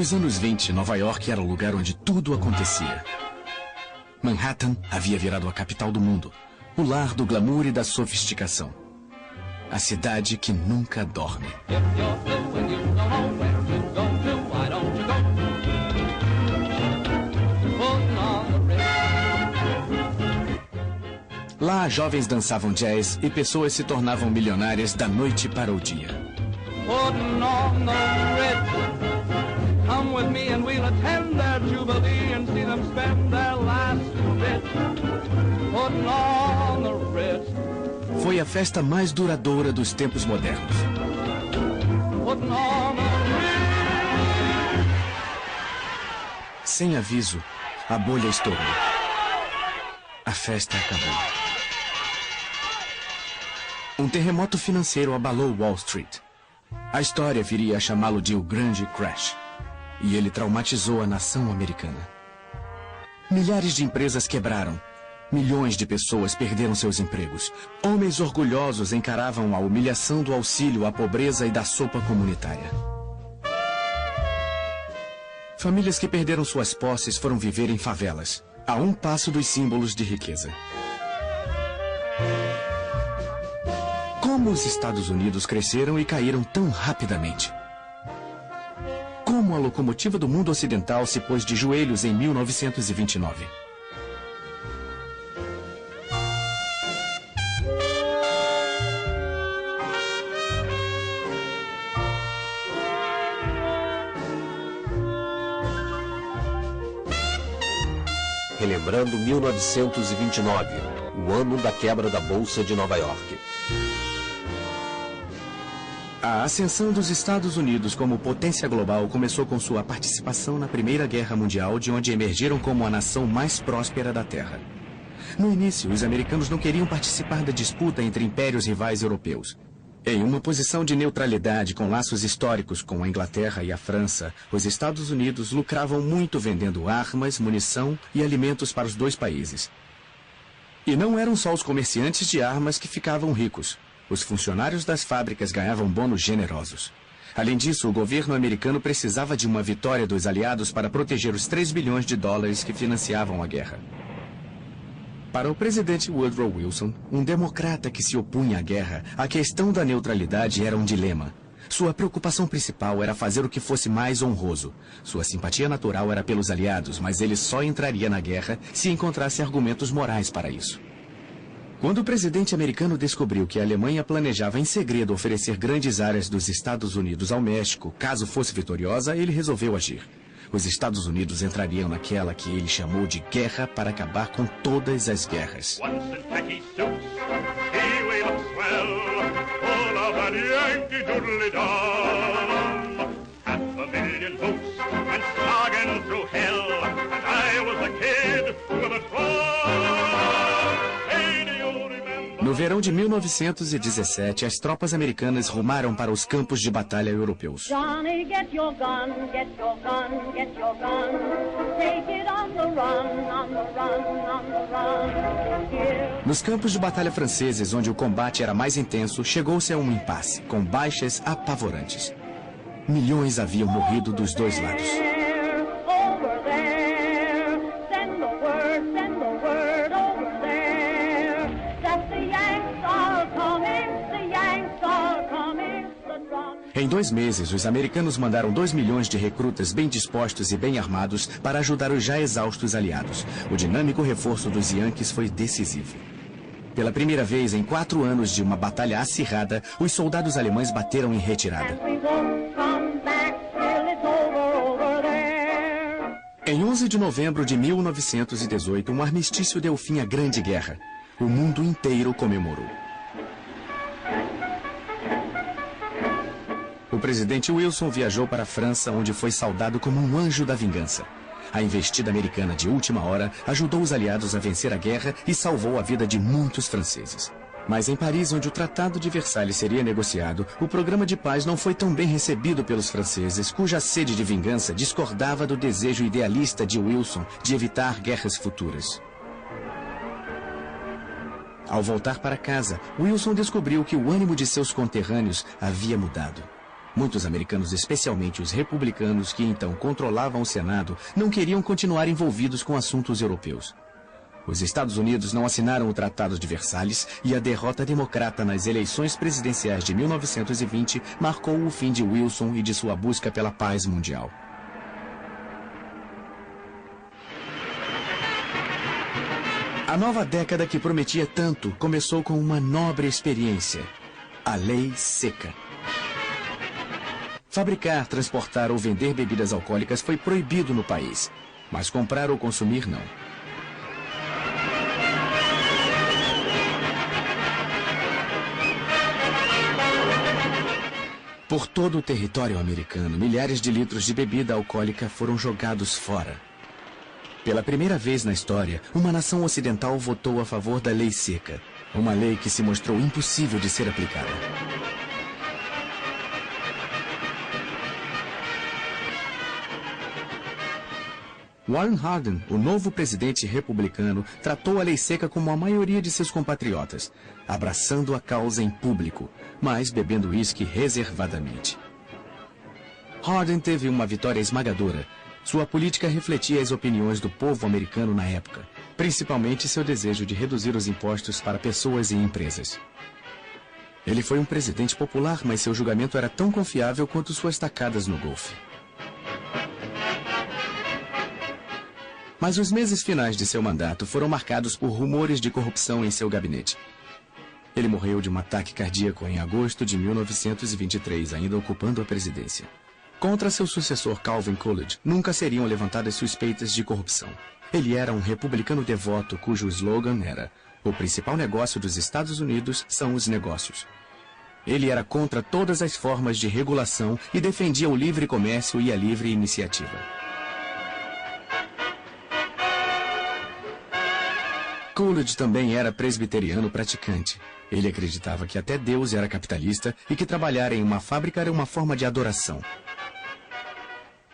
Nos anos 20, Nova York era o lugar onde tudo acontecia. Manhattan havia virado a capital do mundo, o lar do glamour e da sofisticação. A cidade que nunca dorme. Lá, jovens dançavam jazz e pessoas se tornavam milionárias da noite para o dia. Come with me and we'll attend their jubilee and see them spend their last bit putting on the Ritz. Foi a festa mais duradoura dos tempos modernos. Putting on the Ritz. Sem aviso, a bolha estourou. A festa acabou. Um terremoto financeiro abalou Wall Street. A história viria a chamá-lo de o Grande Crash. E ele traumatizou a nação americana. Milhares de empresas quebraram. Milhões de pessoas perderam seus empregos. Homens orgulhosos encaravam a humilhação do auxílio à pobreza e da sopa comunitária. Famílias que perderam suas posses foram viver em favelas, a um passo dos símbolos de riqueza. Como os Estados Unidos cresceram e caíram tão rapidamente? Como a locomotiva do mundo ocidental se pôs de joelhos em 1929. Relembrando 1929, o ano da quebra da Bolsa de Nova York. A ascensão dos Estados Unidos como potência global começou com sua participação na Primeira Guerra Mundial, de onde emergiram como a nação mais próspera da Terra. No início, os americanos não queriam participar da disputa entre impérios rivais europeus. Em uma posição de neutralidade com laços históricos com a Inglaterra e a França, os Estados Unidos lucravam muito vendendo armas, munição e alimentos para os dois países. E não eram só os comerciantes de armas que ficavam ricos. Os funcionários das fábricas ganhavam bônus generosos. Além disso, o governo americano precisava de uma vitória dos aliados para proteger os 3 bilhões de dólares que financiavam a guerra. Para o presidente Woodrow Wilson, um democrata que se opunha à guerra, a questão da neutralidade era um dilema. Sua preocupação principal era fazer o que fosse mais honroso. Sua simpatia natural era pelos aliados, mas ele só entraria na guerra se encontrasse argumentos morais para isso. Quando o presidente americano descobriu que a Alemanha planejava em segredo oferecer grandes áreas dos Estados Unidos ao México, caso fosse vitoriosa, ele resolveu agir. Os Estados Unidos entrariam naquela que ele chamou de guerra para acabar com todas as guerras. No verão de 1917, as tropas americanas rumaram para os campos de batalha europeus. Johnny, get your gun, get your gun, get your gun. Take it on the run, on the run, on the run. Nos campos de batalha franceses, onde o combate era mais intenso, chegou-se a um impasse, com baixas apavorantes. Milhões haviam morrido dos dois lados. Over there, send the word over there. That the Yanks are coming, the Yanks are coming, the drum. Em 2 meses, os americanos mandaram 2 milhões de recrutas bem dispostos e bem armados para ajudar os já exaustos aliados. O dinâmico reforço dos Yankees foi decisivo. Pela primeira vez em 4 anos de uma batalha acirrada, os soldados alemães bateram em retirada. Em 11 de novembro de 1918, um armistício deu fim à Grande Guerra. O mundo inteiro comemorou. O presidente Wilson viajou para a França, onde foi saudado como um anjo da vingança. A investida americana de última hora ajudou os aliados a vencer a guerra e salvou a vida de muitos franceses. Mas em Paris, onde o Tratado de Versalhes seria negociado, o programa de paz não foi tão bem recebido pelos franceses, cuja sede de vingança discordava do desejo idealista de Wilson de evitar guerras futuras. Ao voltar para casa, Wilson descobriu que o ânimo de seus conterrâneos havia mudado. Muitos americanos, especialmente os republicanos que então controlavam o Senado, não queriam continuar envolvidos com assuntos europeus. Os Estados Unidos não assinaram o Tratado de Versalhes e a derrota democrata nas eleições presidenciais de 1920 marcou o fim de Wilson e de sua busca pela paz mundial. A nova década que prometia tanto começou com uma nobre experiência: a Lei Seca. Fabricar, transportar ou vender bebidas alcoólicas foi proibido no país, mas comprar ou consumir não. Por todo o território americano, milhares de litros de bebida alcoólica foram jogados fora. Pela primeira vez na história, uma nação ocidental votou a favor da Lei Seca, uma lei que se mostrou impossível de ser aplicada. Warren Harding, o novo presidente republicano, tratou a lei seca como a maioria de seus compatriotas, abraçando a causa em público, mas bebendo uísque reservadamente. Harding teve uma vitória esmagadora. Sua política refletia as opiniões do povo americano na época, principalmente seu desejo de reduzir os impostos para pessoas e empresas. Ele foi um presidente popular, mas seu julgamento era tão confiável quanto suas tacadas no golfe. Mas os meses finais de seu mandato foram marcados por rumores de corrupção em seu gabinete. Ele morreu de um ataque cardíaco em agosto de 1923, ainda ocupando a presidência. Contra seu sucessor Calvin Coolidge, nunca seriam levantadas suspeitas de corrupção. Ele era um republicano devoto cujo slogan era: "O principal negócio dos Estados Unidos são os negócios". Ele era contra todas as formas de regulação e defendia o livre comércio e a livre iniciativa. Coolidge também era presbiteriano praticante. Ele acreditava que até Deus era capitalista e que trabalhar em uma fábrica era uma forma de adoração.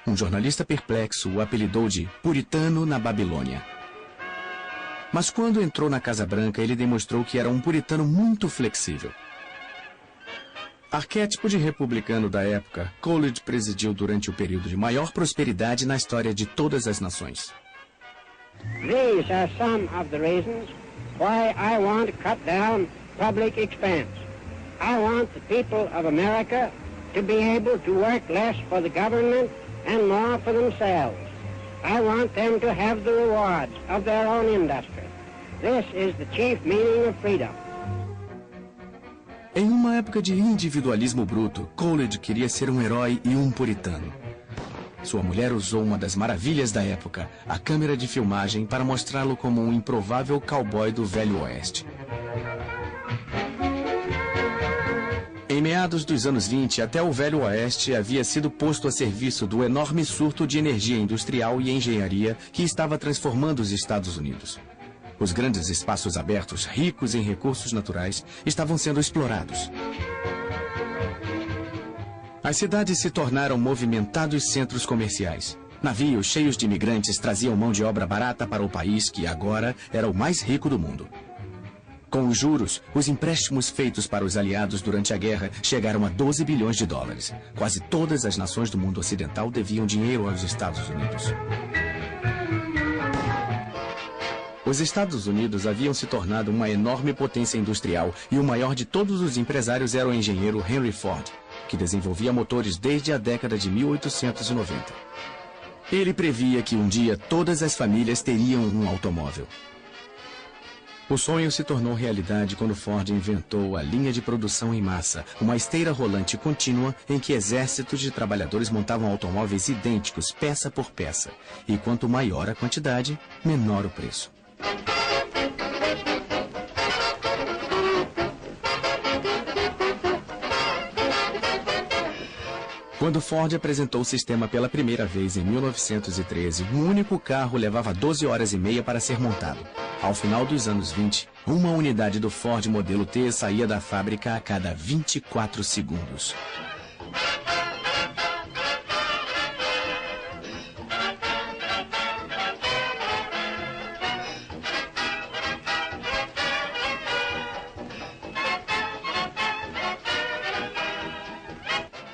Um jornalista perplexo o apelidou de puritano na Babilônia. Mas quando entrou na Casa Branca, ele demonstrou que era um puritano muito flexível. Arquétipo de republicano da época, Coolidge presidiu durante o período de maior prosperidade na história de todas as nações. These are some of the reasons why I want to cut down public expense. I want the people of America to be able to work less for the government and more for themselves. I want them to have the rewards of their own industry. This is the chief meaning of freedom. Em uma época de individualismo bruto, Coolidge queria ser um herói e um puritano. Sua mulher usou uma das maravilhas da época, a câmera de filmagem, para mostrá-lo como um improvável cowboy do Velho Oeste. Em meados dos anos 20, até o Velho Oeste havia sido posto a serviço do enorme surto de energia industrial e engenharia que estava transformando os Estados Unidos. Os grandes espaços abertos, ricos em recursos naturais, estavam sendo explorados. As cidades se tornaram movimentados centros comerciais. Navios cheios de imigrantes traziam mão de obra barata para o país que agora era o mais rico do mundo. Com os juros, os empréstimos feitos para os aliados durante a guerra chegaram a 12 bilhões de dólares. Quase todas as nações do mundo ocidental deviam dinheiro aos Estados Unidos. Os Estados Unidos haviam se tornado uma enorme potência industrial e o maior de todos os empresários era o engenheiro Henry Ford, que desenvolvia motores desde a década de 1890. Ele previa que um dia todas as famílias teriam um automóvel. O sonho se tornou realidade quando Ford inventou a linha de produção em massa, uma esteira rolante contínua em que exércitos de trabalhadores montavam automóveis idênticos, peça por peça. E quanto maior a quantidade, menor o preço. Quando Ford apresentou o sistema pela primeira vez em 1913, um único carro levava 12 horas e meia para ser montado. Ao final dos anos 20, uma unidade do Ford modelo T saía da fábrica a cada 24 segundos.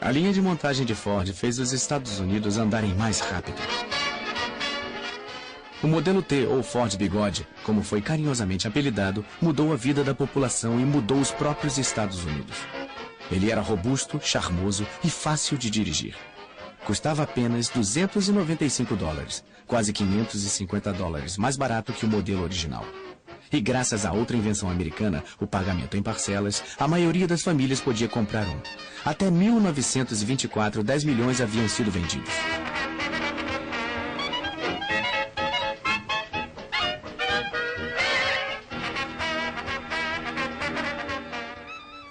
A linha de montagem de Ford fez os Estados Unidos andarem mais rápido. O modelo T, ou Ford Bigode, como foi carinhosamente apelidado, mudou a vida da população e mudou os próprios Estados Unidos. Ele era robusto, charmoso e fácil de dirigir. Custava apenas $295, quase $550 mais barato que o modelo original. E graças a outra invenção americana, o pagamento em parcelas, a maioria das famílias podia comprar um. Até 1924, 10 milhões haviam sido vendidos.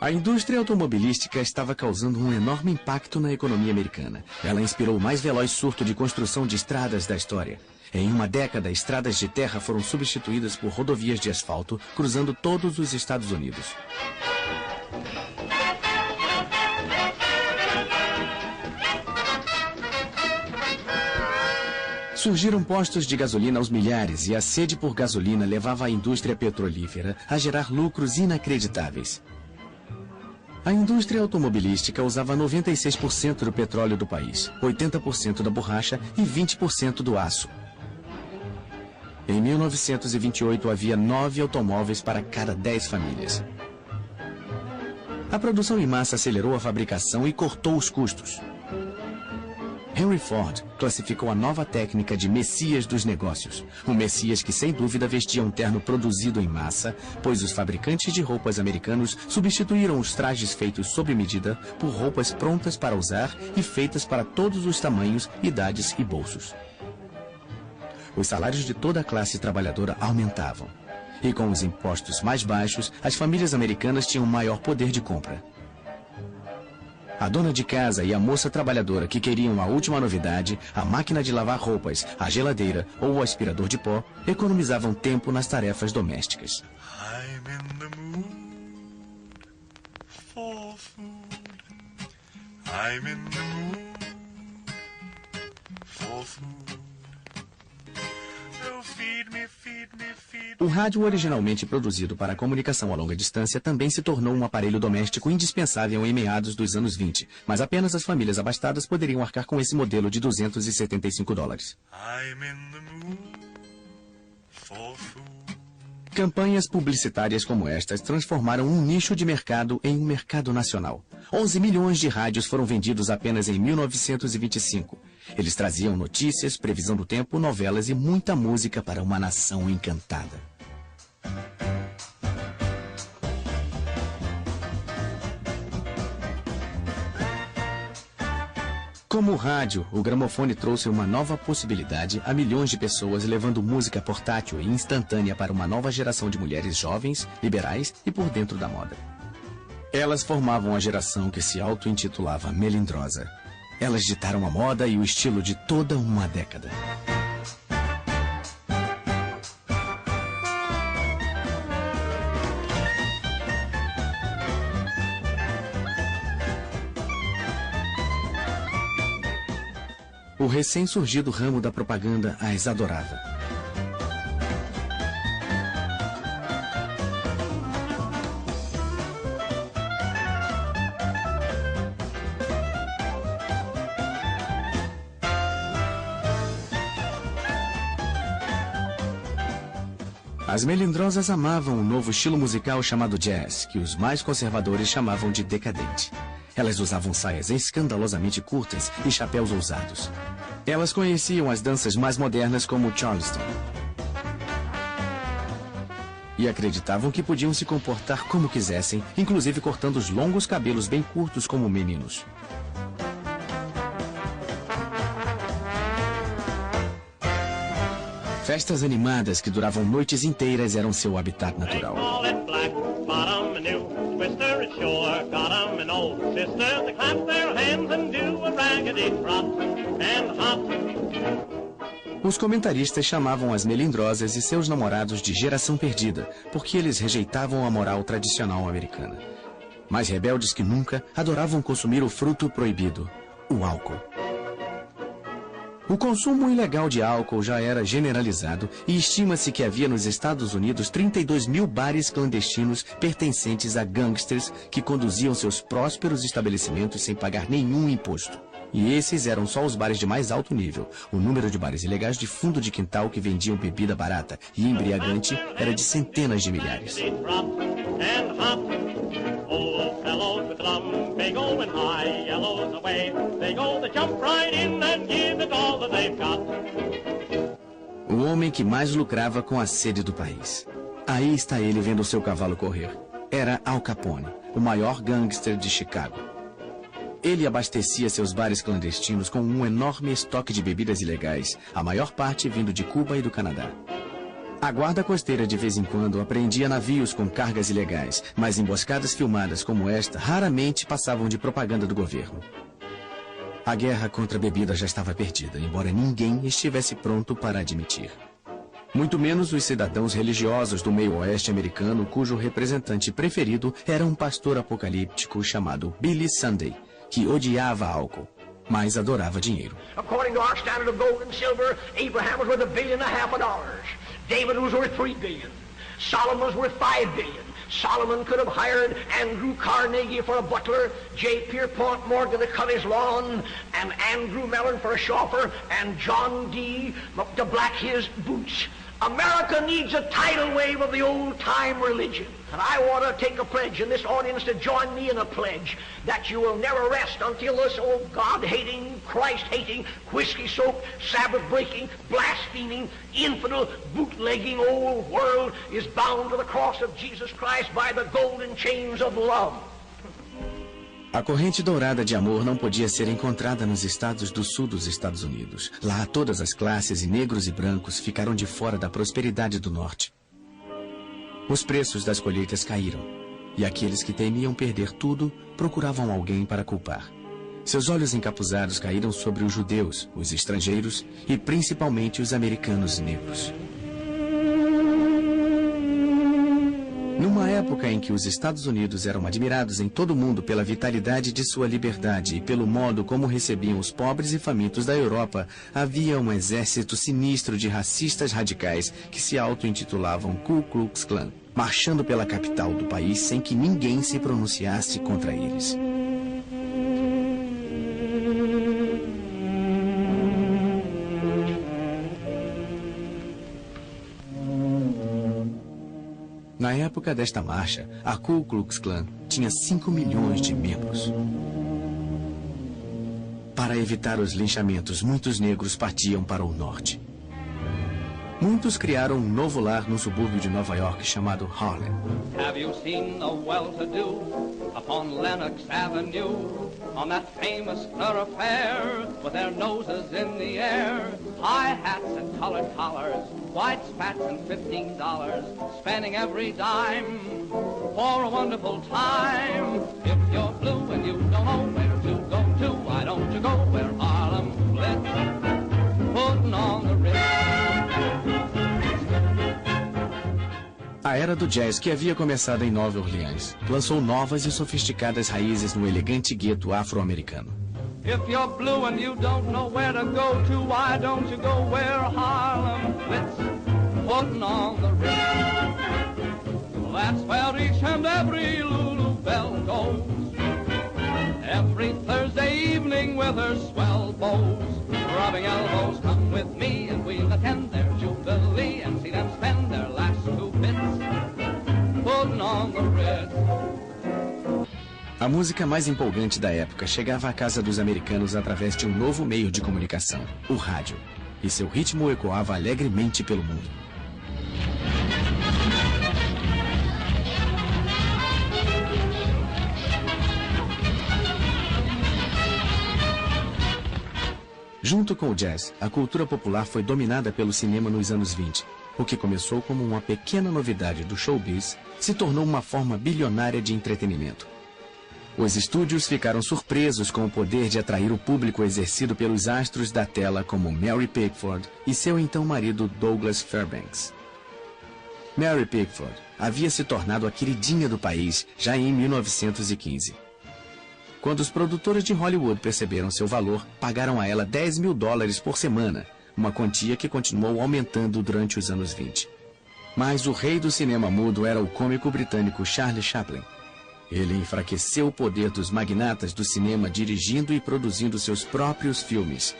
A indústria automobilística estava causando um enorme impacto na economia americana. Ela inspirou o mais veloz surto de construção de estradas da história. Em uma década, estradas de terra foram substituídas por rodovias de asfalto, cruzando todos os Estados Unidos. Surgiram postos de gasolina aos milhares e a sede por gasolina levava a indústria petrolífera a gerar lucros inacreditáveis. A indústria automobilística usava 96% do petróleo do país, 80% da borracha e 20% do aço. Em 1928, havia 9 automóveis para cada 10 famílias. A produção em massa acelerou a fabricação e cortou os custos. Henry Ford classificou a nova técnica de Messias dos negócios. Um Messias que, sem dúvida, vestia um terno produzido em massa, pois os fabricantes de roupas americanos substituíram os trajes feitos sob medida por roupas prontas para usar e feitas para todos os tamanhos, idades e bolsos. Os salários de toda a classe trabalhadora aumentavam. E com os impostos mais baixos, as famílias americanas tinham maior poder de compra. A dona de casa e a moça trabalhadora que queriam a última novidade, a máquina de lavar roupas, a geladeira ou o aspirador de pó, economizavam tempo nas tarefas domésticas. I'm in the mood for food. I'm in the mood for food. Oh, feed me, feed me, feed me. O rádio, originalmente produzido para a comunicação a longa distância, também se tornou um aparelho doméstico indispensável em meados dos anos 20, mas apenas as famílias abastadas poderiam arcar com esse modelo de $275. I'm in the mood for food. Campanhas publicitárias como estas transformaram um nicho de mercado em um mercado nacional. 11 milhões de rádios foram vendidos apenas em 1925. Eles traziam notícias, previsão do tempo, novelas e muita música para uma nação encantada. Como o rádio, o gramofone trouxe uma nova possibilidade a milhões de pessoas, levando música portátil e instantânea para uma nova geração de mulheres jovens, liberais e por dentro da moda. Elas formavam a geração que se auto-intitulava melindrosa. Elas ditaram a moda e o estilo de toda uma década. O recém-surgido ramo da propaganda as adorava. As melindrosas amavam um novo estilo musical chamado jazz, que os mais conservadores chamavam de decadente. Elas usavam saias escandalosamente curtas e chapéus ousados. Elas conheciam as danças mais modernas como o Charleston. E acreditavam que podiam se comportar como quisessem, inclusive cortando os longos cabelos bem curtos como meninos. Festas animadas que duravam noites inteiras eram seu habitat natural. Os comentaristas chamavam as melindrosas e seus namorados de geração perdida, porque eles rejeitavam a moral tradicional americana. Mais rebeldes que nunca, adoravam consumir o fruto proibido, o álcool. O consumo ilegal de álcool já era generalizado e estima-se que havia nos Estados Unidos 32 mil bares clandestinos pertencentes a gangsters que conduziam seus prósperos estabelecimentos sem pagar nenhum imposto. E esses eram só os bares de mais alto nível. O número de bares ilegais de fundo de quintal que vendiam bebida barata e embriagante era de centenas de milhares. O homem que mais lucrava com a sede do país. Aí está ele vendo seu cavalo correr. Era Al Capone, o maior gangster de Chicago. Ele abastecia seus bares clandestinos com um enorme estoque de bebidas ilegais, a maior parte vindo de Cuba e do Canadá. A guarda costeira de vez em quando apreendia navios com cargas ilegais, mas emboscadas filmadas como esta raramente passavam de propaganda do governo. A guerra contra a bebida já estava perdida, embora ninguém estivesse pronto para admitir. Muito menos os cidadãos religiosos do meio oeste americano, cujo representante preferido era um pastor apocalíptico chamado Billy Sunday, que odiava álcool, mas adorava dinheiro. According to our standard of gold and silver, Abraham was worth $1.5 billion. David was worth $3 billion. Solomon was worth $5 billion. Solomon could have hired Andrew Carnegie for a butler, J. Pierpont Morgan to cut his lawn, and Andrew Mellon for a chauffeur, and John D. to black his boots. America needs a tidal wave of the old-time religion. And I want to take a pledge in this audience to join me in a pledge that you will never rest until this old God-hating, Christ-hating, whiskey-soaked, Sabbath-breaking, blaspheming, infidel, bootlegging old world is bound to the cross of Jesus Christ by the golden chains of love. A corrente dourada de amor não podia ser encontrada nos estados do sul dos Estados Unidos. Lá, todas as classes, e negros e brancos, ficaram de fora da prosperidade do norte. Os preços das colheitas caíram, e aqueles que temiam perder tudo procuravam alguém para culpar. Seus olhos encapuzados caíram sobre os judeus, os estrangeiros e principalmente os americanos negros. Numa época em que os Estados Unidos eram admirados em todo o mundo pela vitalidade de sua liberdade e pelo modo como recebiam os pobres e famintos da Europa, havia um exército sinistro de racistas radicais que se auto-intitulavam Ku Klux Klan, marchando pela capital do país sem que ninguém se pronunciasse contra eles. Na época desta marcha, a Ku Klux Klan tinha 5 milhões de membros. Para evitar os linchamentos, muitos negros partiam para o norte. Muitos criaram um novo lar no subúrbio de Nova York chamado Harlem. Have you seen the well-to-do upon Lenox Avenue, on that famous thoroughfare, with their noses in the air, high hats and colored collars, white spats and $15, spending every dime for a wonderful time? If you're blue and you don't know where to go to, why don't you go where Harlem blitz, putting on the Ritz. A era do jazz, que havia começado em Nova Orleans, lançou novas e sofisticadas raízes no elegante gueto afro-americano. If you're blue and you don't know where to go to, why don't you go where Harlem blitz, putting on the Ritz. That's where each and every Lulu Belle goes, every Thursday evening with her swell bows, rubbing elbows. Come with me and we'll attend their jubilee and see them spend their last 2 bits, putting on the Ritz. A música mais empolgante da época chegava à casa dos americanos através de um novo meio de comunicação, o rádio, e seu ritmo ecoava alegremente pelo mundo. Junto com o jazz, a cultura popular foi dominada pelo cinema nos anos 20. O que começou como uma pequena novidade do showbiz se tornou uma forma bilionária de entretenimento. Os estúdios ficaram surpresos com o poder de atrair o público exercido pelos astros da tela como Mary Pickford e seu então marido Douglas Fairbanks. Mary Pickford havia se tornado a queridinha do país já em 1915. Quando os produtores de Hollywood perceberam seu valor, pagaram a ela $10 mil por semana, uma quantia que continuou aumentando durante os anos 20. Mas o rei do cinema mudo era o cômico britânico Charlie Chaplin. Ele enfraqueceu o poder dos magnatas do cinema dirigindo e produzindo seus próprios filmes.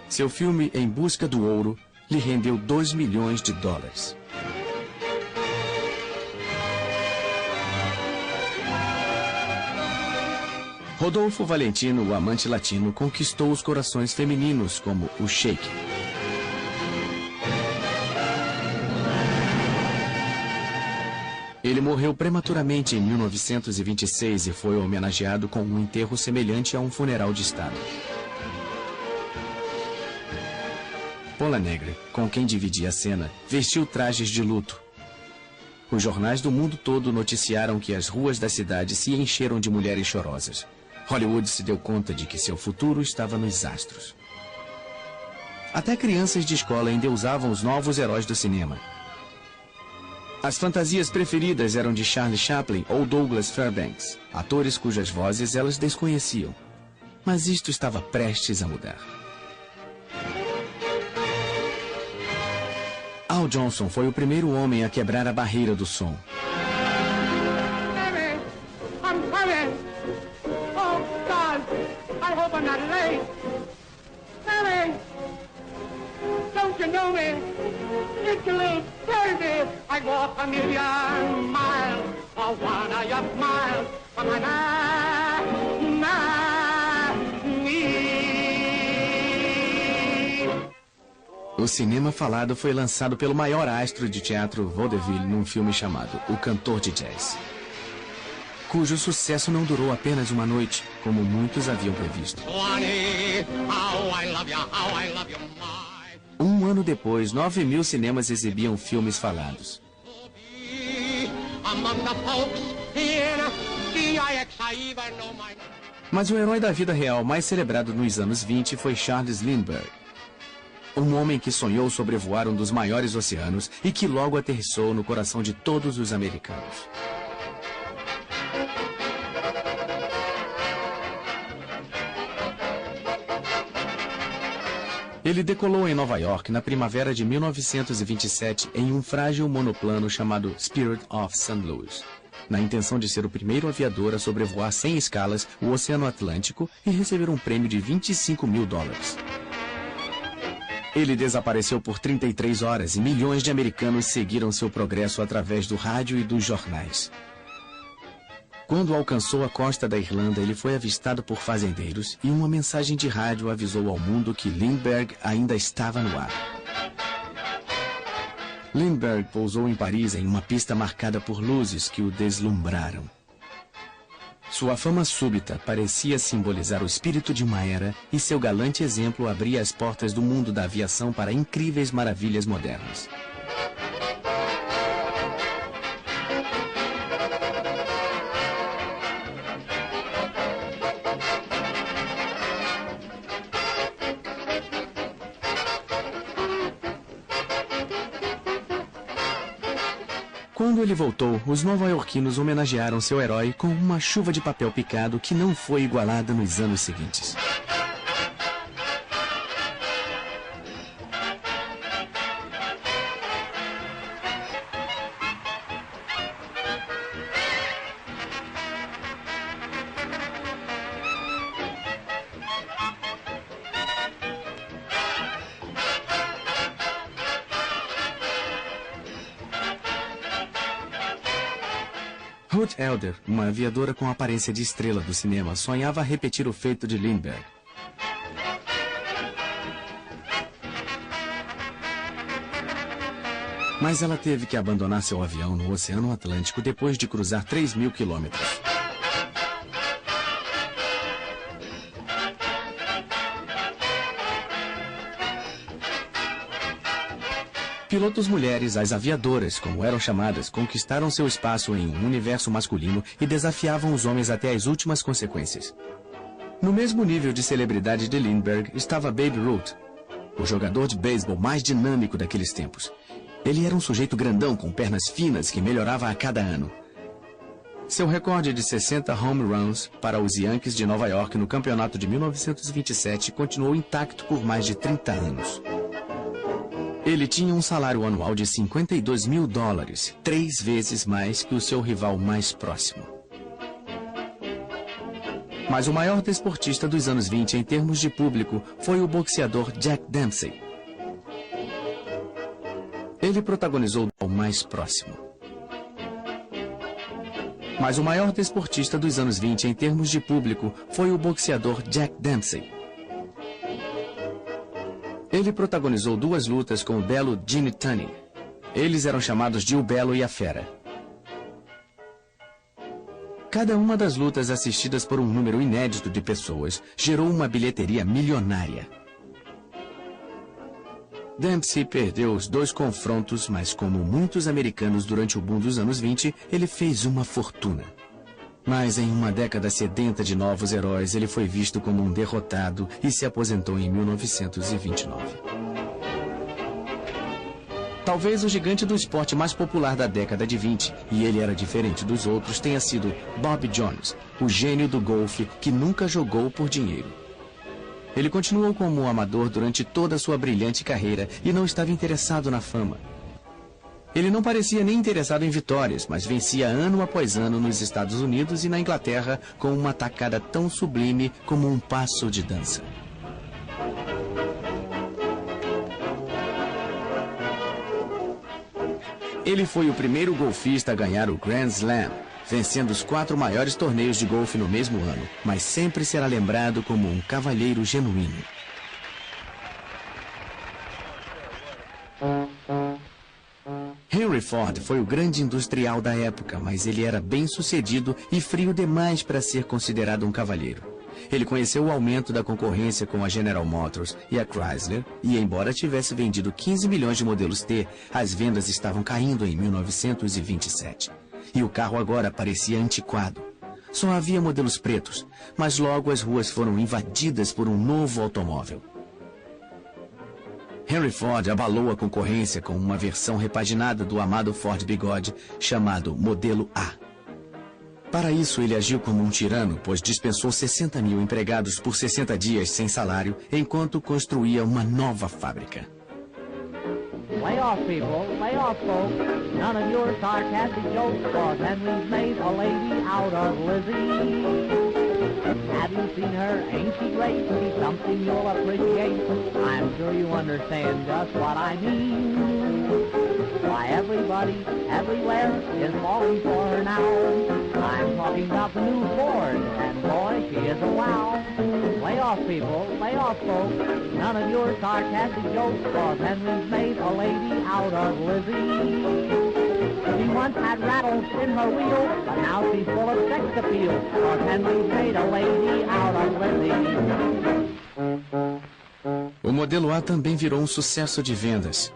Seu filme Em Busca do Ouro lhe rendeu $2 milhões. Rodolfo Valentino, o amante latino, conquistou os corações femininos como o Shake. Ele morreu prematuramente em 1926 e foi homenageado com um enterro semelhante a um funeral de Estado. Pola Negre, com quem dividia a cena, vestiu trajes de luto. Os jornais do mundo todo noticiaram que as ruas da cidade se encheram de mulheres chorosas. Hollywood se deu conta de que seu futuro estava nos astros. Até crianças de escola endeusavam os novos heróis do cinema. As fantasias preferidas eram de Charlie Chaplin ou Douglas Fairbanks, atores cujas vozes elas desconheciam. Mas isto estava prestes a mudar. Al Johnson foi o primeiro homem a quebrar a barreira do som. I'm not late. Sammy, don't you know me? It's a little baby. I walk a million miles for one of your smiles. For my O cinema falado foi lançado pelo maior astro de teatro vaudeville num filme chamado O Cantor de Jazz, cujo sucesso não durou apenas uma noite, como muitos haviam previsto. Um ano depois, 9 mil cinemas exibiam filmes falados. Mas o herói da vida real mais celebrado nos anos 20 foi Charles Lindbergh. Um homem que sonhou sobrevoar um dos maiores oceanos e que logo aterrissou no coração de todos os americanos. Ele decolou em Nova York na primavera de 1927 em um frágil monoplano chamado Spirit of St. Louis, na intenção de ser o primeiro aviador a sobrevoar sem escalas o Oceano Atlântico e receber um prêmio de $25 mil. Ele desapareceu por 33 horas e milhões de americanos seguiram seu progresso através do rádio e dos jornais. Quando alcançou a costa da Irlanda, ele foi avistado por fazendeiros e uma mensagem de rádio avisou ao mundo que Lindbergh ainda estava no ar. Lindbergh pousou em Paris em uma pista marcada por luzes que o deslumbraram. Sua fama súbita parecia simbolizar o espírito de uma era e seu galante exemplo abria as portas do mundo da aviação para incríveis maravilhas modernas. Quando ele voltou, os nova-iorquinos homenagearam seu herói com uma chuva de papel picado que não foi igualada nos anos seguintes. Ruth Elder, uma aviadora com aparência de estrela do cinema, sonhava repetir o feito de Lindbergh. Mas ela teve que abandonar seu avião no Oceano Atlântico depois de cruzar 3.000 quilômetros. Pilotos mulheres, as aviadoras, como eram chamadas, conquistaram seu espaço em um universo masculino e desafiavam os homens até as últimas consequências. No mesmo nível de celebridade de Lindbergh estava Babe Ruth, o jogador de beisebol mais dinâmico daqueles tempos. Ele era um sujeito grandão com pernas finas que melhorava a cada ano. Seu recorde de 60 home runs para os Yankees de Nova York no campeonato de 1927 continuou intacto por mais de 30 anos. Ele tinha um salário anual de $52 mil, 3 vezes mais que o seu rival mais próximo. Mas o maior desportista dos anos 20 em termos de público foi o boxeador Jack Dempsey. Ele protagonizou o mais próximo. Mas o maior desportista dos anos 20 em termos de público foi o boxeador Jack Dempsey. Ele protagonizou 2 lutas com o belo Gene Tunney. Eles eram chamados de O Belo e a Fera. Cada uma das lutas assistidas por um número inédito de pessoas gerou uma bilheteria milionária. Dempsey perdeu os 2 confrontos, mas como muitos americanos durante o boom dos anos 20, ele fez uma fortuna. Mas em uma década sedenta de novos heróis, ele foi visto como um derrotado e se aposentou em 1929. Talvez o gigante do esporte mais popular da década de 20, e ele era diferente dos outros, tenha sido Bob Jones, o gênio do golfe que nunca jogou por dinheiro. Ele continuou como um amador durante toda a sua brilhante carreira e não estava interessado na fama. Ele não parecia nem interessado em vitórias, mas vencia ano após ano nos Estados Unidos e na Inglaterra com uma tacada tão sublime como um passo de dança. Ele foi o primeiro golfista a ganhar o Grand Slam, vencendo os 4 maiores torneios de golfe no mesmo ano, mas sempre será lembrado como um cavalheiro genuíno. Henry Ford foi o grande industrial da época, mas ele era bem-sucedido e frio demais para ser considerado um cavalheiro. Ele conheceu o aumento da concorrência com a General Motors e a Chrysler, e embora tivesse vendido 15 milhões de modelos T, as vendas estavam caindo em 1927. E o carro agora parecia antiquado. Só havia modelos pretos, mas logo as ruas foram invadidas por um novo automóvel. Henry Ford abalou a concorrência com uma versão repaginada do amado Ford Bigode, chamado Modelo A. Para isso, ele agiu como um tirano, pois dispensou 60 mil empregados por 60 dias sem salário, enquanto construía uma nova fábrica. Lay off, people. Lay off, folks. None of your sarcastic jokes, cause Henry's made a lady out of Lizzie. Have you seen her? Ain't she great? She's something you'll appreciate. I'm sure you understand just what I mean. Why, everybody, everywhere is falling for her now. I'm talking about the new Ford, and boy, she is a wow. Lay off, people. Lay off, folks. None of your sarcastic jokes, cause Henry's made a lady out of Lizzie. She once had rattles in her wheel, but now she's full of sex appeal, cause Henry's made a lady out of Lizzie. O modelo A também virou um sucesso de vendas.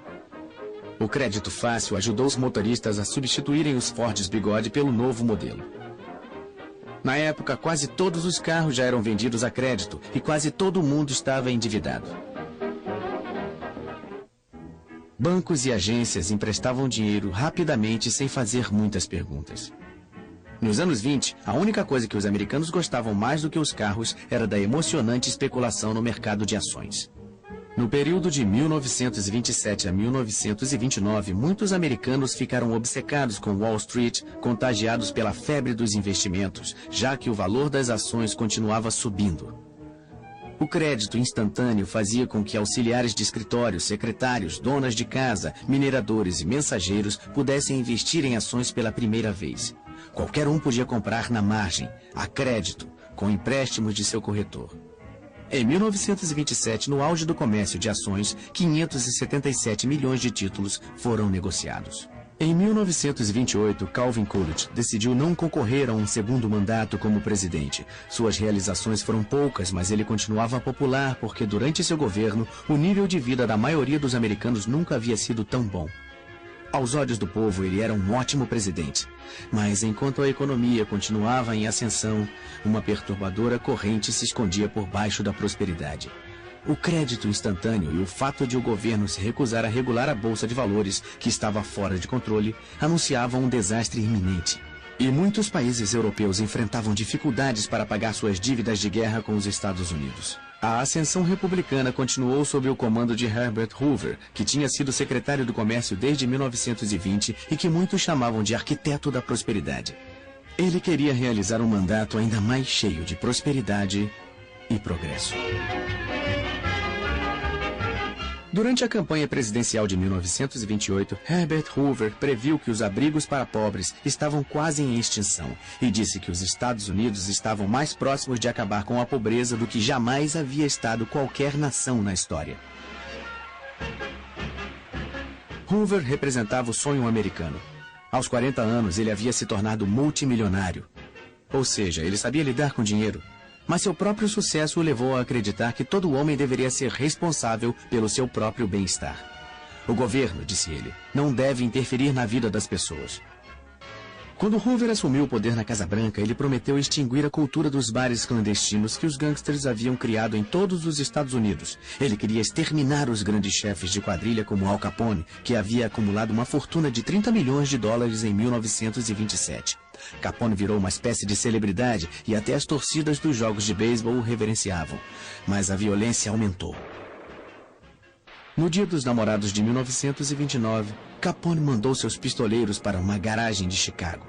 O crédito fácil ajudou os motoristas a substituírem os Fords Bigode pelo novo modelo. Na época, quase todos os carros já eram vendidos a crédito e quase todo mundo estava endividado. Bancos e agências emprestavam dinheiro rapidamente sem fazer muitas perguntas. Nos anos 20, a única coisa que os americanos gostavam mais do que os carros era da emocionante especulação no mercado de ações. No período de 1927 a 1929, muitos americanos ficaram obcecados com Wall Street, contagiados pela febre dos investimentos, já que o valor das ações continuava subindo. O crédito instantâneo fazia com que auxiliares de escritório, secretários, donas de casa, mineradores e mensageiros pudessem investir em ações pela primeira vez. Qualquer um podia comprar na margem, a crédito, com empréstimos de seu corretor. Em 1927, no auge do comércio de ações, 577 milhões de títulos foram negociados. Em 1928, Calvin Coolidge decidiu não concorrer a um segundo mandato como presidente. Suas realizações foram poucas, mas ele continuava popular porque durante seu governo, o nível de vida da maioria dos americanos nunca havia sido tão bom. Aos olhos do povo, ele era um ótimo presidente. Mas enquanto a economia continuava em ascensão, uma perturbadora corrente se escondia por baixo da prosperidade. O crédito instantâneo e o fato de o governo se recusar a regular a bolsa de valores, que estava fora de controle, anunciavam um desastre iminente. E muitos países europeus enfrentavam dificuldades para pagar suas dívidas de guerra com os Estados Unidos. A ascensão republicana continuou sob o comando de Herbert Hoover, que tinha sido secretário do Comércio desde 1920 e que muitos chamavam de arquiteto da prosperidade. Ele queria realizar um mandato ainda mais cheio de prosperidade e progresso. Durante a campanha presidencial de 1928, Herbert Hoover previu que os abrigos para pobres estavam quase em extinção e disse que os Estados Unidos estavam mais próximos de acabar com a pobreza do que jamais havia estado qualquer nação na história. Hoover representava o sonho americano. Aos 40 anos, ele havia se tornado multimilionário. Ou seja, ele sabia lidar com dinheiro. Mas seu próprio sucesso o levou a acreditar que todo homem deveria ser responsável pelo seu próprio bem-estar. O governo, disse ele, não deve interferir na vida das pessoas. Quando Hoover assumiu o poder na Casa Branca, ele prometeu extinguir a cultura dos bares clandestinos que os gangsters haviam criado em todos os Estados Unidos. Ele queria exterminar os grandes chefes de quadrilha como Al Capone, que havia acumulado uma fortuna de $30 milhões em 1927. Capone virou uma espécie de celebridade e até as torcidas dos jogos de beisebol o reverenciavam. Mas a violência aumentou. No Dia dos Namorados de 1929, Capone mandou seus pistoleiros para uma garagem de Chicago.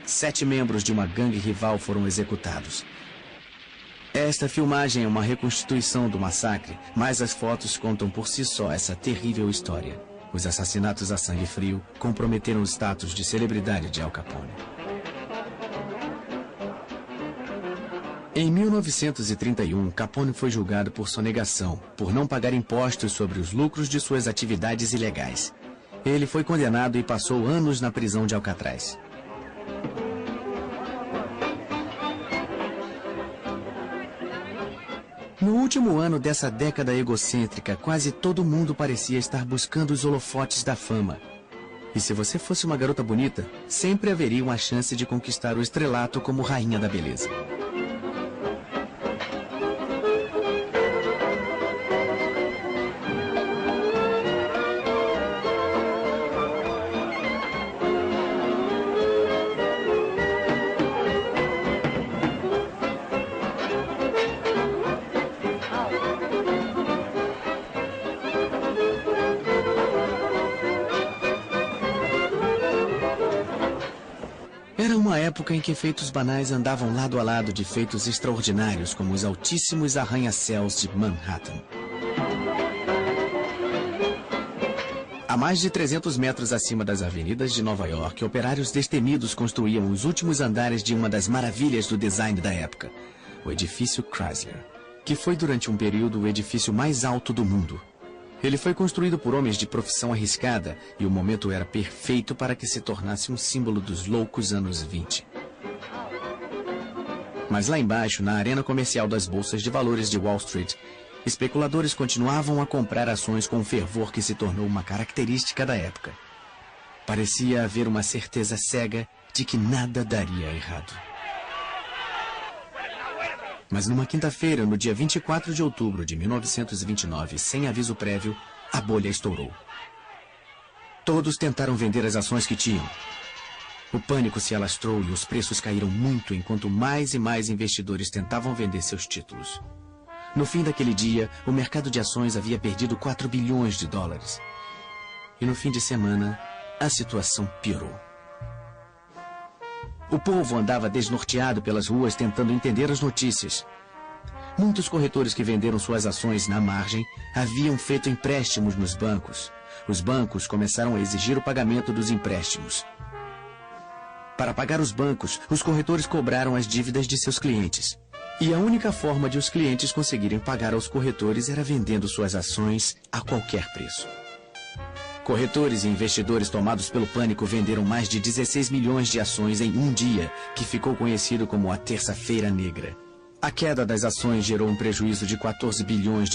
7 membros de uma gangue rival foram executados. Esta filmagem é uma reconstituição do massacre, mas as fotos contam por si só essa terrível história. Os assassinatos a sangue frio comprometeram o status de celebridade de Al Capone. Em 1931, Capone foi julgado por sonegação, por não pagar impostos sobre os lucros de suas atividades ilegais. Ele foi condenado e passou anos na prisão de Alcatraz. No último ano dessa década egocêntrica, quase todo mundo parecia estar buscando os holofotes da fama. E se você fosse uma garota bonita, sempre haveria uma chance de conquistar o estrelato como rainha da beleza. Era uma época em que feitos banais andavam lado a lado de feitos extraordinários, como os altíssimos arranha-céus de Manhattan. A mais de 300 metros acima das avenidas de Nova York, operários destemidos construíam os últimos andares de uma das maravilhas do design da época, o edifício Chrysler, que foi durante um período o edifício mais alto do mundo. Ele foi construído por homens de profissão arriscada e o momento era perfeito para que se tornasse um símbolo dos loucos anos 20. Mas lá embaixo, na arena comercial das bolsas de valores de Wall Street, especuladores continuavam a comprar ações com um fervor que se tornou uma característica da época. Parecia haver uma certeza cega de que nada daria errado. Mas numa quinta-feira, no dia 24 de outubro de 1929, sem aviso prévio, a bolha estourou. Todos tentaram vender as ações que tinham. O pânico se alastrou e os preços caíram muito enquanto mais e mais investidores tentavam vender seus títulos. No fim daquele dia, o mercado de ações havia perdido $4 bilhões. E no fim de semana, a situação piorou. O povo andava desnorteado pelas ruas tentando entender as notícias. Muitos corretores que venderam suas ações na margem haviam feito empréstimos nos bancos. Os bancos começaram a exigir o pagamento dos empréstimos. Para pagar os bancos, os corretores cobraram as dívidas de seus clientes. E a única forma de os clientes conseguirem pagar aos corretores era vendendo suas ações a qualquer preço. Corretores e investidores tomados pelo pânico venderam mais de 16 milhões de ações em um dia, que ficou conhecido como a Terça-feira Negra. A queda das ações gerou um prejuízo de $14 bilhões.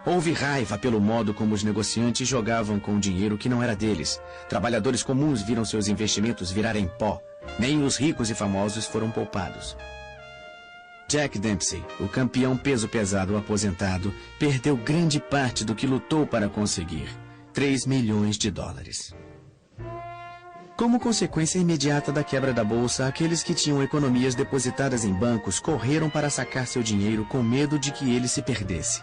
Houve raiva pelo modo como os negociantes jogavam com o dinheiro que não era deles. Trabalhadores comuns viram seus investimentos virarem pó. Nem os ricos e famosos foram poupados. Jack Dempsey, o campeão peso pesado aposentado, perdeu grande parte do que lutou para conseguir, $3 milhões. Como consequência imediata da quebra da bolsa, aqueles que tinham economias depositadas em bancos correram para sacar seu dinheiro com medo de que ele se perdesse.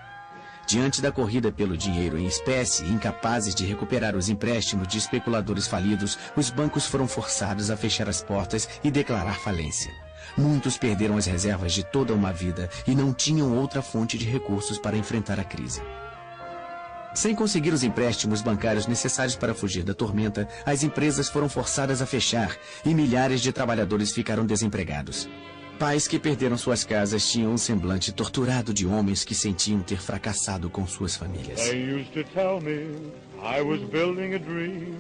Diante da corrida pelo dinheiro em espécie, incapazes de recuperar os empréstimos de especuladores falidos, os bancos foram forçados a fechar as portas e declarar falência. Muitos perderam as reservas de toda uma vida e não tinham outra fonte de recursos para enfrentar a crise. Sem conseguir os empréstimos bancários necessários para fugir da tormenta, as empresas foram forçadas a fechar e milhares de trabalhadores ficaram desempregados. Pais que perderam suas casas tinham um semblante torturado de homens que sentiam ter fracassado com suas famílias. They used to tell me I was building a dream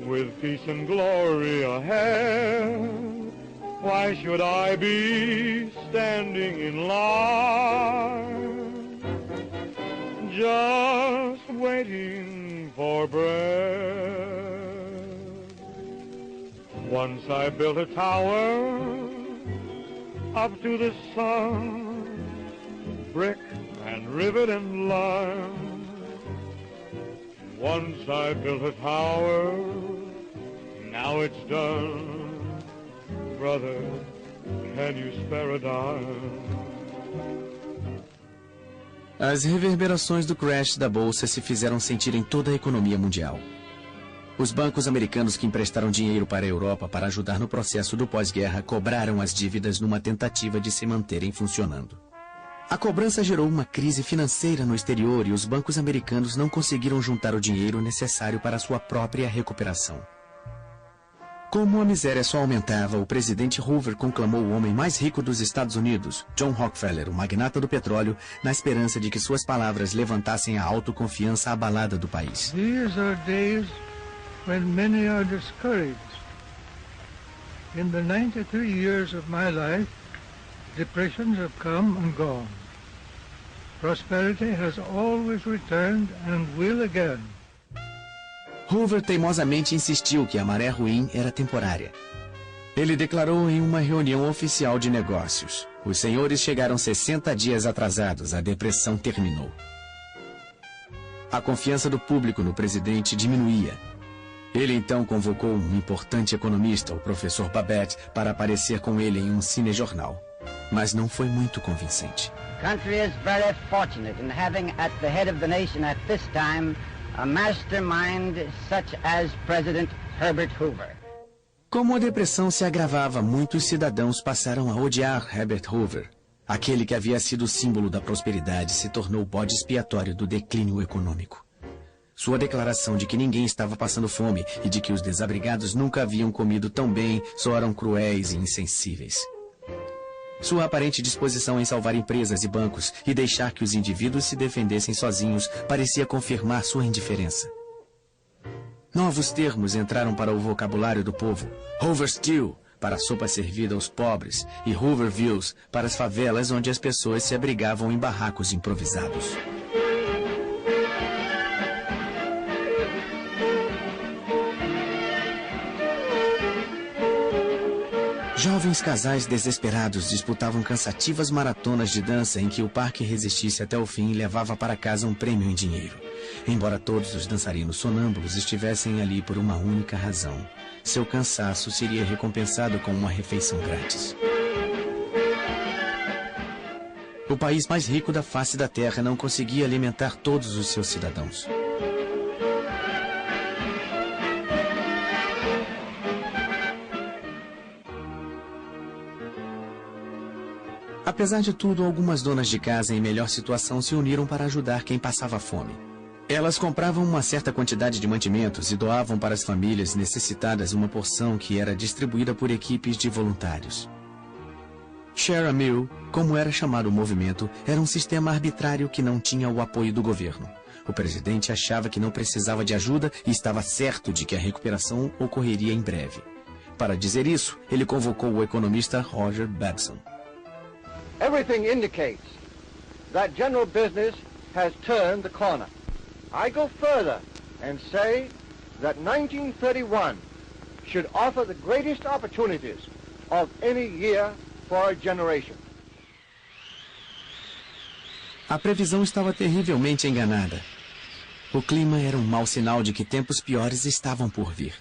with peace and glory ahead. Why should I be standing in line? Just waiting for bread. Once I built a tower up to the sun, brick and rivet and lime. Once I built a tower, now it's done. Brother, can you spare a dime? As reverberações do crash da bolsa se fizeram sentir em toda a economia mundial. Os bancos americanos que emprestaram dinheiro para a Europa para ajudar no processo do pós-guerra cobraram as dívidas numa tentativa de se manterem funcionando. A cobrança gerou uma crise financeira no exterior e os bancos americanos não conseguiram juntar o dinheiro necessário para sua própria recuperação. Como a miséria só aumentava, o presidente Hoover conclamou o homem mais rico dos Estados Unidos, John Rockefeller, o magnata do petróleo, na esperança de que suas palavras levantassem a autoconfiança abalada do país. These are days when many are discouraged. In the 93 years of my life, depressions have come and gone. Prosperity has always returned and will again. Hoover teimosamente insistiu que a maré ruim era temporária. Ele declarou em uma reunião oficial de negócios: os senhores chegaram 60 dias atrasados, a depressão terminou. A confiança do público no presidente diminuía. Ele então convocou um importante economista, o professor Babette, para aparecer com ele em um cinejornal. Mas não foi muito convincente. The country is very fortunate in having at the head of the nation at this time a mastermind such as President Herbert Hoover. Como a depressão se agravava, muitos cidadãos passaram a odiar Herbert Hoover. Aquele que havia sido o símbolo da prosperidade se tornou o bode expiatório do declínio econômico. Sua declaração de que ninguém estava passando fome e de que os desabrigados nunca haviam comido tão bem soaram cruéis e insensíveis. Sua aparente disposição em salvar empresas e bancos e deixar que os indivíduos se defendessem sozinhos parecia confirmar sua indiferença. Novos termos entraram para o vocabulário do povo: Hoover Stew, para a sopa servida aos pobres, e Hoovervilles, para as favelas onde as pessoas se abrigavam em barracos improvisados. Jovens casais desesperados disputavam cansativas maratonas de dança em que o par que resistisse até o fim levava para casa um prêmio em dinheiro. Embora todos os dançarinos sonâmbulos estivessem ali por uma única razão: seu cansaço seria recompensado com uma refeição grátis. O país mais rico da face da terra não conseguia alimentar todos os seus cidadãos. Apesar de tudo, algumas donas de casa em melhor situação se uniram para ajudar quem passava fome. Elas compravam uma certa quantidade de mantimentos e doavam para as famílias necessitadas uma porção que era distribuída por equipes de voluntários. Share a Meal, como era chamado o movimento, era um sistema arbitrário que não tinha o apoio do governo. O presidente achava que não precisava de ajuda e estava certo de que a recuperação ocorreria em breve. Para dizer isso, ele convocou o economista Roger Babson. Everything indicates that general business has turned the corner. I go further and say that 1931 should offer the greatest opportunities of any year for a generation. A previsão estava terrivelmente enganada. O clima era um mau sinal de que tempos piores estavam por vir.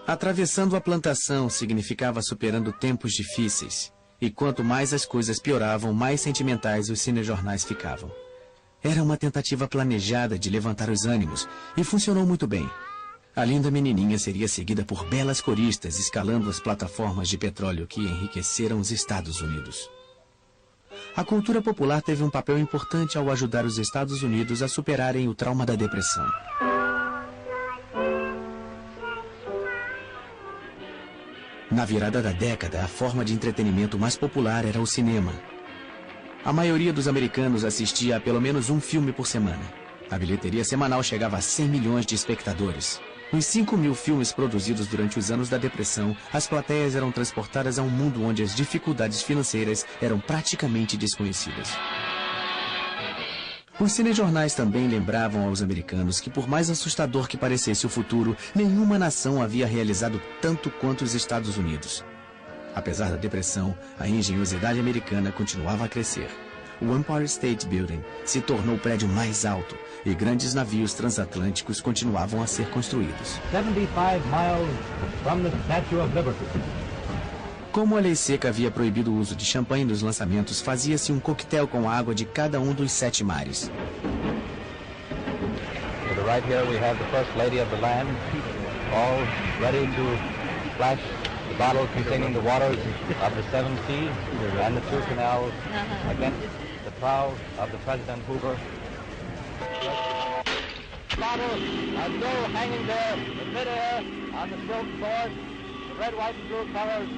Atravessando a plantação significava superando tempos difíceis. E quanto mais as coisas pioravam, mais sentimentais os cinejornais ficavam. Era uma tentativa planejada de levantar os ânimos, e funcionou muito bem. A linda menininha seria seguida por belas coristas escalando as plataformas de petróleo que enriqueceram os Estados Unidos. A cultura popular teve um papel importante ao ajudar os Estados Unidos a superarem o trauma da depressão. Na virada da década, a forma de entretenimento mais popular era o cinema. A maioria dos americanos assistia a pelo menos um filme por semana. A bilheteria semanal chegava a 100 milhões de espectadores. Nos 5.000 filmes produzidos durante os anos da depressão, as plateias eram transportadas a um mundo onde as dificuldades financeiras eram praticamente desconhecidas. Os cinejornais também lembravam aos americanos que, por mais assustador que parecesse o futuro, nenhuma nação havia realizado tanto quanto os Estados Unidos. Apesar da depressão, a engenhosidade americana continuava a crescer. O Empire State Building se tornou o prédio mais alto e grandes navios transatlânticos continuavam a ser construídos. 75 miles from the Statue of Liberty. Como a lei seca havia proibido o uso de champanhe nos lançamentos, fazia-se um coquetel com a água de cada um dos 7 mares. To the right here we have the First Lady of the land, all ready to splash the bottle containing the waters of the 7 seas and the 2 canals against the prow of the President Hoover. Bottle of still hanging there in midair on the silk sword, the red, white and blue colors.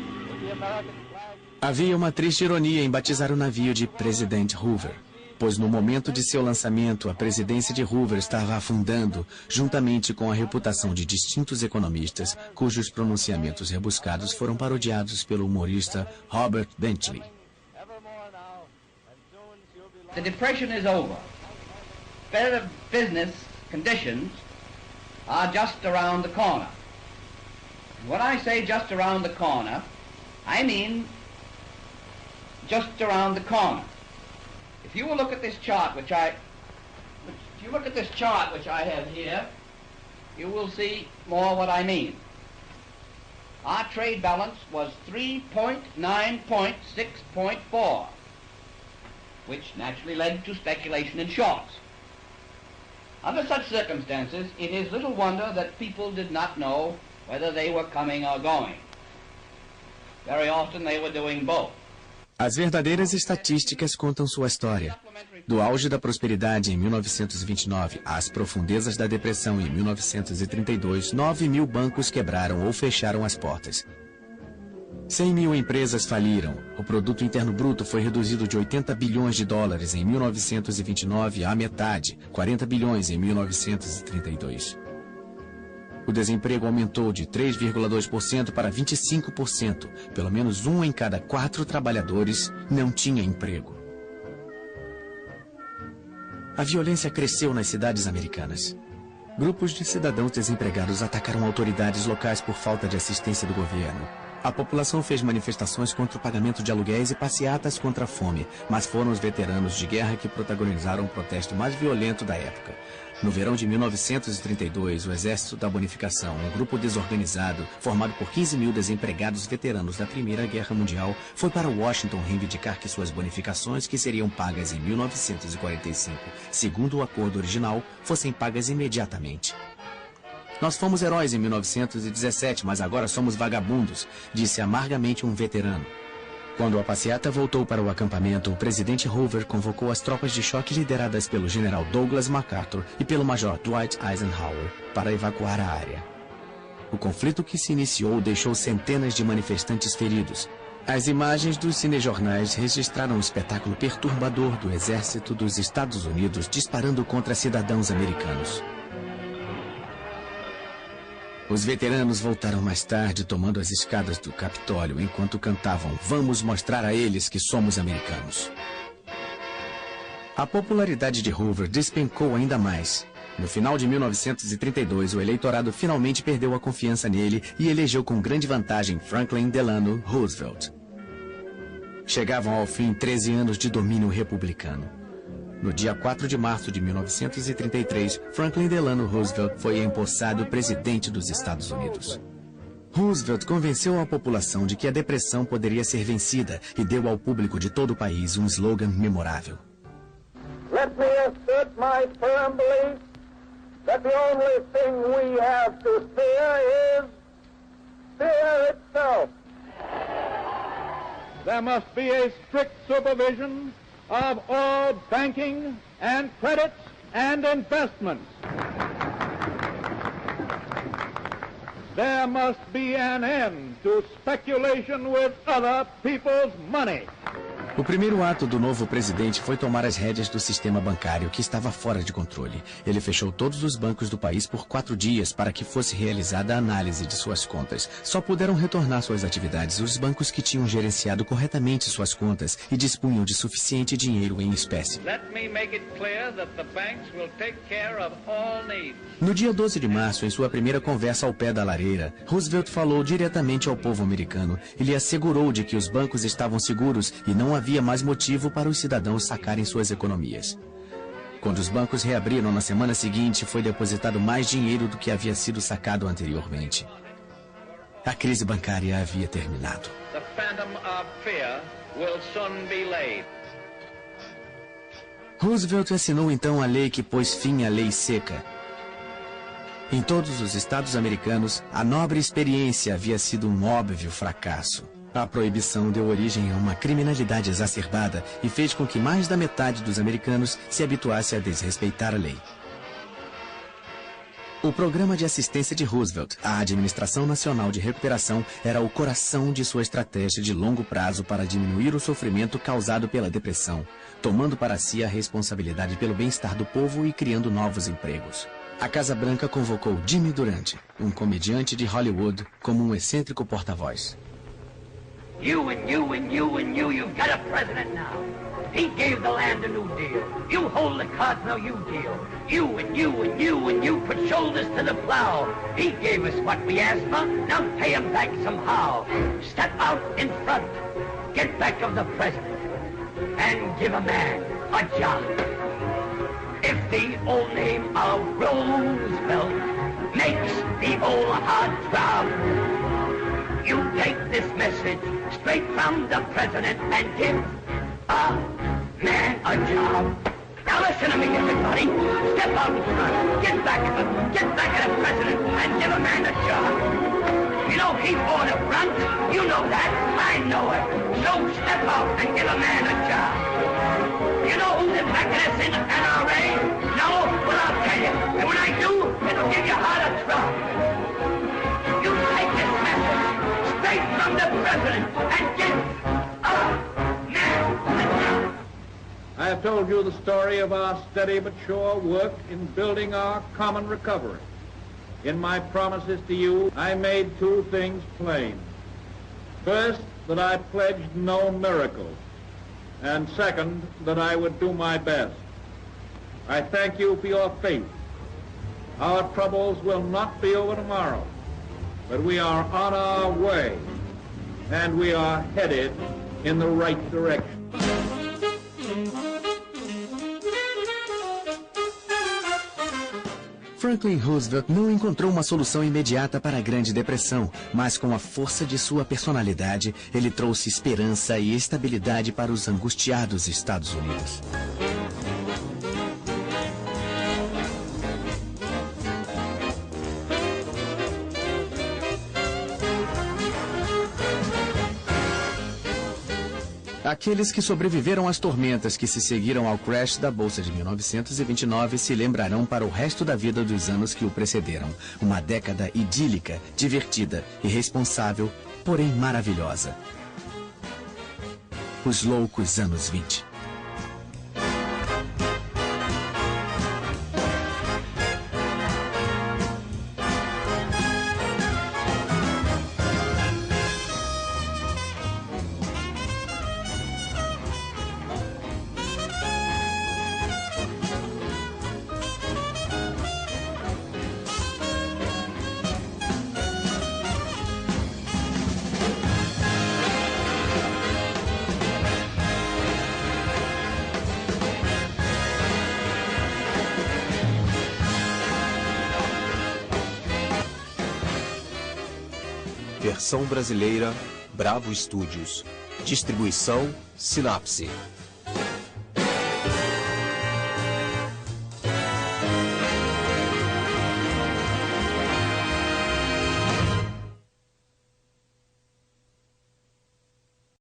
Havia uma triste ironia em batizar o navio de Presidente Hoover, pois no momento de seu lançamento, a presidência de Hoover estava afundando, juntamente com a reputação de distintos economistas, cujos pronunciamentos rebuscados foram parodiados pelo humorista Robert Benchley. The depression is over. Better business conditions are just around the corner. When I say just around the corner, I mean just around the corner. If you will look at this chart which I have here, you will see more what I mean. Our trade balance was 3.9.6.4, which naturally led to speculation in shorts. Under such circumstances, it is little wonder that people did not know whether they were coming or going. Very often they were doing both. As verdadeiras estatísticas contam sua história. Do auge da prosperidade em 1929 às profundezas da depressão em 1932, 9.000 bancos quebraram ou fecharam as portas. 100.000 empresas faliram. O produto interno bruto foi reduzido de 80 bilhões de dólares em 1929 à metade, 40 bilhões em 1932. O desemprego aumentou de 3,2% para 25%. Pelo menos 1 em cada 4 trabalhadores não tinha emprego. A violência cresceu nas cidades americanas. Grupos de cidadãos desempregados atacaram autoridades locais por falta de assistência do governo. A população fez manifestações contra o pagamento de aluguéis e passeatas contra a fome, mas foram os veteranos de guerra que protagonizaram o protesto mais violento da época. No verão de 1932, o Exército da Bonificação, um grupo desorganizado, formado por 15.000 desempregados veteranos da Primeira Guerra Mundial, foi para Washington reivindicar que suas bonificações, que seriam pagas em 1945, segundo o acordo original, fossem pagas imediatamente. Nós fomos heróis em 1917, mas agora somos vagabundos, disse amargamente um veterano. Quando a passeata voltou para o acampamento, o presidente Hoover convocou as tropas de choque lideradas pelo general Douglas MacArthur e pelo major Dwight Eisenhower para evacuar a área. O conflito que se iniciou deixou centenas de manifestantes feridos. As imagens dos cinejornais registraram um espetáculo perturbador do exército dos Estados Unidos disparando contra cidadãos americanos. Os veteranos voltaram mais tarde tomando as escadas do Capitólio enquanto cantavam "Vamos mostrar a eles que somos americanos". A popularidade de Hoover despencou ainda mais. No final de 1932, o eleitorado finalmente perdeu a confiança nele e elegeu com grande vantagem Franklin Delano Roosevelt. Chegavam ao fim 13 anos de domínio republicano. No dia 4 de março de 1933, Franklin Delano Roosevelt foi empossado presidente dos Estados Unidos. Roosevelt convenceu a população de que a depressão poderia ser vencida e deu ao público de todo o país um slogan memorável. Let me assert my firm belief that the only thing we have to fear is fear itself. There must be a strict supervision of all banking and credits and investments. There must be an end to speculation with other people's money. O primeiro ato do novo presidente foi tomar as rédeas do sistema bancário, que estava fora de controle. Ele fechou todos os bancos do país por 4 dias para que fosse realizada a análise de suas contas. Só puderam retornar suas atividades os bancos que tinham gerenciado corretamente suas contas e dispunham de suficiente dinheiro em espécie. No dia 12 de março, em sua primeira conversa ao pé da lareira, Roosevelt falou diretamente ao povo americano e lhe assegurou de que os bancos estavam seguros e não havia mais motivo para os cidadãos sacarem suas economias. Quando os bancos reabriram na semana seguinte, foi depositado mais dinheiro do que havia sido sacado anteriormente. A crise bancária havia terminado. The phantom of fear will soon be laid. Roosevelt assinou então a lei que pôs fim à lei seca. Em todos os estados americanos, a nobre experiência havia sido um óbvio fracasso. A proibição deu origem a uma criminalidade exacerbada e fez com que mais da metade dos americanos se habituasse a desrespeitar a lei. O programa de assistência de Roosevelt, a Administração Nacional de Recuperação, era o coração de sua estratégia de longo prazo para diminuir o sofrimento causado pela depressão, tomando para si a responsabilidade pelo bem-estar do povo e criando novos empregos. A Casa Branca convocou Jimmy Durante, um comediante de Hollywood, como um excêntrico porta-voz. You and you and you and you've got a president now. He gave the land a new deal. You hold the cards, now you deal. You and you and you and you put shoulders to the plow. He gave us what we asked for, now pay him back somehow. Step out in front, get back of the president, and give a man a job. If the old name of Roosevelt makes the old heart throb, you take this message straight from the president and give a man a job. Now listen to me, everybody. Step out in front, get back at the president and give a man a job. You know he for the front, you know that, I know it. So step out and give a man a job. You know who's backing us in the NRA? No? Well, I'll tell you. And when I do, it'll give you heart of trouble. You take this message straight from the president and get a man a job. I have told you the story of our steady but sure work in building our common recovery. In my promises to you, I made 2 things plain. First, that I pledged no miracles. And second, that I would do my best. I thank you for your faith. Our troubles will not be over tomorrow, but we are on our way, and we are headed in the right direction. Franklin Roosevelt não encontrou uma solução imediata para a Grande Depressão, mas com a força de sua personalidade, ele trouxe esperança e estabilidade para os angustiados Estados Unidos. Aqueles que sobreviveram às tormentas que se seguiram ao crash da Bolsa de 1929 se lembrarão para o resto da vida dos anos que o precederam. Uma década idílica, divertida, irresponsável, porém maravilhosa. Os loucos anos 20. Versão brasileira, Bravo Studios. Distribuição, Sinapse.